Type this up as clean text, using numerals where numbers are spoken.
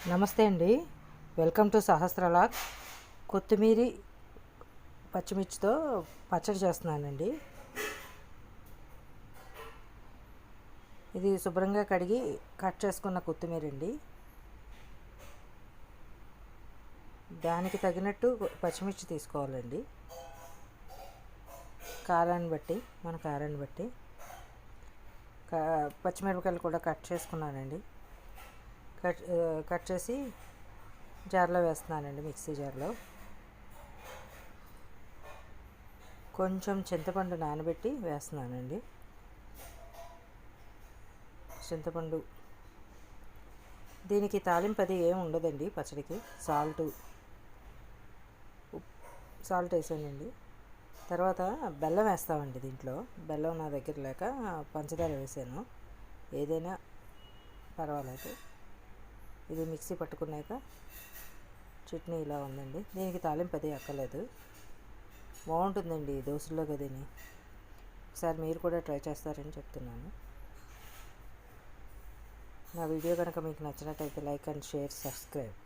నమస్తే అండి. Welcome to సహస్రలాక్. కొత్తిమీర పచ్చిమిర్చితో పచ్చడి చేస్తున్నానండి. ఇది శుభ్రంగా కడిగి కట్ చేసుకున్న కొత్తిమీర అండి. దానికి తగినట్టు పచ్చిమిర్చి తీసుకోవాలండి. కారాన్ని బట్టి మన కారాన్ని బట్టి పచ్చిమిరపకాయలు కూడా కట్ చేసుకున్నానండి. కట్ చేసి జార్లో వేస్తున్నానండి, మిక్సీ జార్లో. కొంచెం చింతపండు నానబెట్టి వేస్తున్నానండి. చింతపండు దీనికి తాలింపు అది ఏమి ఉండదండి. పచ్చడికి సాల్ట్ వేసానండి. తర్వాత బెల్లం వేస్తామండి. దీంట్లో బెల్లం నా దగ్గర లేక పంచదార వేసాను. ఏదైనా పర్వాలేదు. ఇది మిక్సీ పట్టుకున్నాక చట్నీ ఇలా ఉందండి. దీనికి తాలింపు అది అక్కర్లేదు. బాగుంటుందండి దోశల్లో కదని. ఒకసారి మీరు కూడా ట్రై చేస్తారని చెప్తున్నాను. నా వీడియో కనుక మీకు నచ్చినట్టయితే లైక్ అండ్ షేర్, సబ్స్క్రైబ్.